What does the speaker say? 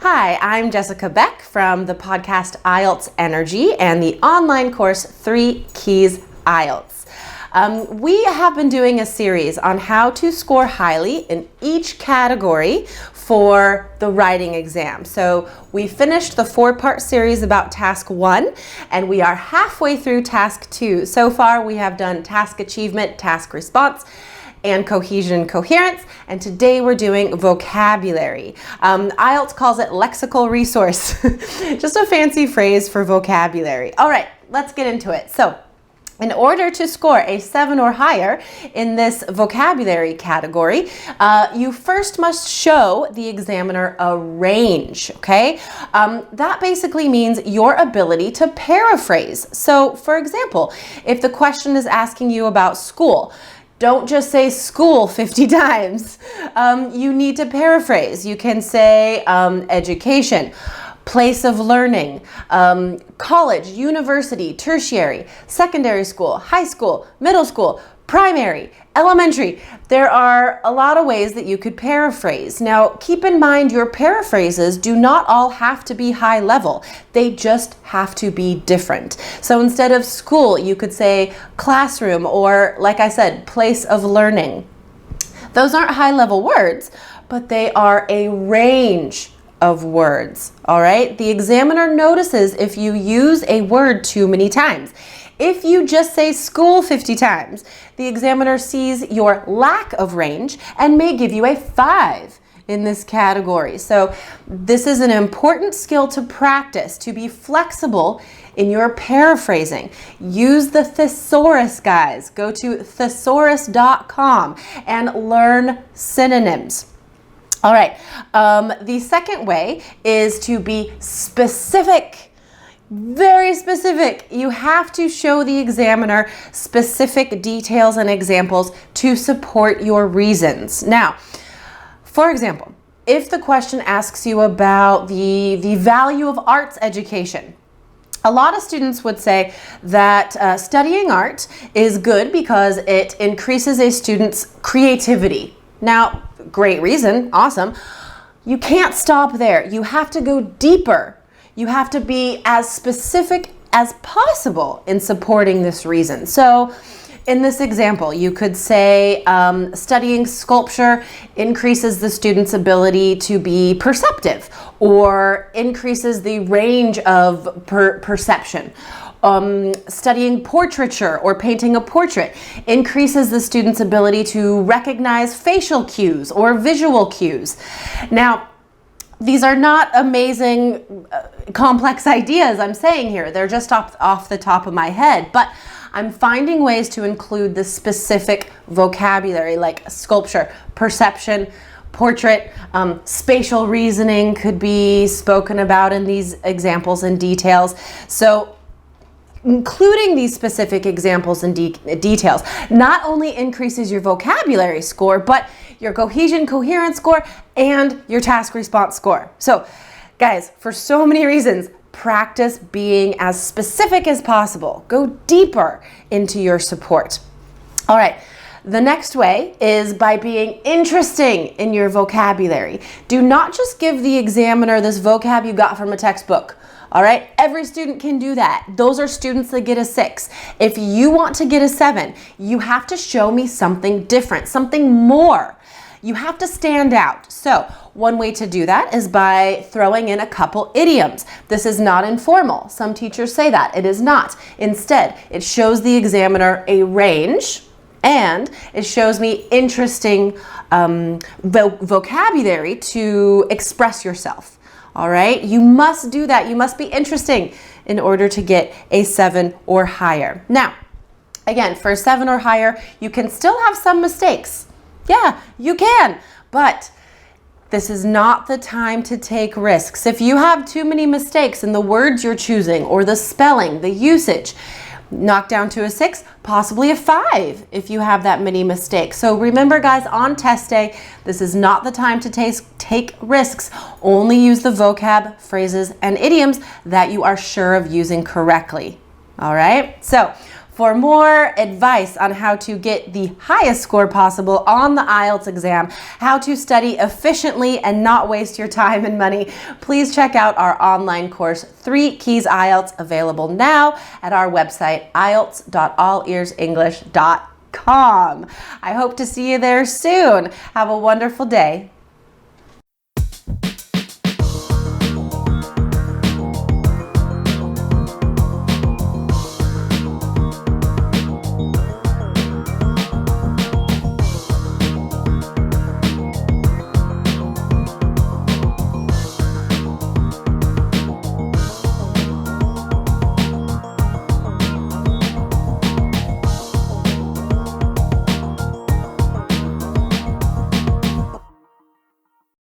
Hi, I'm Jessica Beck from the podcast IELTS Energy and the online course 3 Keys IELTS. We have been doing a series on how to score highly in each category for the writing exam. So we finished the 4-part series about Task 1 and we are halfway through Task 2. So far we have done Task Achievement, Task Response, and Cohesion, Coherence, and today we're doing vocabulary. IELTS calls it Lexical Resource, just a fancy phrase for vocabulary. All right, let's get into it. So, in order to score a 7 or higher in this vocabulary category, you first must show the examiner a range, okay? That basically means your ability to paraphrase. So, for example, if the question is asking you about school, don't just say school 50 times. You need to paraphrase. You can say education, place of learning, college, university, tertiary, secondary school, high school, middle school, primary, elementary. There are a lot of ways that you could paraphrase. Now, keep in mind your paraphrases do not all have to be high level. They just have to be different. So instead of school, you could say classroom or, like I said, place of learning. Those aren't high level words, but they are a range of words, all right? The examiner notices if you use a word too many times. If you just say school 50 times, the examiner sees your lack of range and may give you a 5 in this category. So this is an important skill to practice, to be flexible in your paraphrasing. Use the thesaurus, guys. Go to thesaurus.com and learn synonyms. All right, the second way is to be specific. Very specific. You have to show the examiner specific details and examples to support your reasons. Now, for example, if the question asks you about the value of arts education, a lot of students would say that studying art is good because it increases a student's creativity. Now, great reason, awesome. You can't stop there. You have to go deeper. You have to be as specific as possible in supporting this reason. So in this example, you could say studying sculpture increases the student's ability to be perceptive or increases the range of perception. Studying portraiture or painting a portrait increases the student's ability to recognize facial cues or visual cues. Now, these are not amazing, complex ideas I'm saying here. They're just off the top of my head, but I'm finding ways to include the specific vocabulary like sculpture, perception, portrait, spatial reasoning could be spoken about in these examples and details. So including these specific examples and details not only increases your vocabulary score, but your cohesion, coherence score, and your task response score. So, guys, for so many reasons, practice being as specific as possible. Go deeper into your support. All right. The next way is by being interesting in your vocabulary. Do not just give the examiner this vocab you got from a textbook. All right, every student can do that. Those are students that get a 6. If you want to get a 7, you have to show me something different, something more. You have to stand out. So one way to do that is by throwing in a couple idioms. This is not informal. Some teachers say that. It is not. Instead, it shows the examiner a range and it shows me interesting vocabulary to express yourself. All right, you must do that. You must be interesting in order to get a 7 or higher. Now, again, for a 7 or higher, you can still have some mistakes. Yeah, you can, but this is not the time to take risks. If you have too many mistakes in the words you're choosing or the spelling, the usage, knock down to a 6, possibly a 5 if you have that many mistakes. So remember guys, on test day, this is not the time to take risks. Only use the vocab, phrases, and idioms that you are sure of using correctly. All right, so for more advice on how to get the highest score possible on the IELTS exam, how to study efficiently and not waste your time and money, please check out our online course, 3 Keys IELTS, available now at our website, ielts.allearsenglish.com. I hope to see you there soon. Have a wonderful day.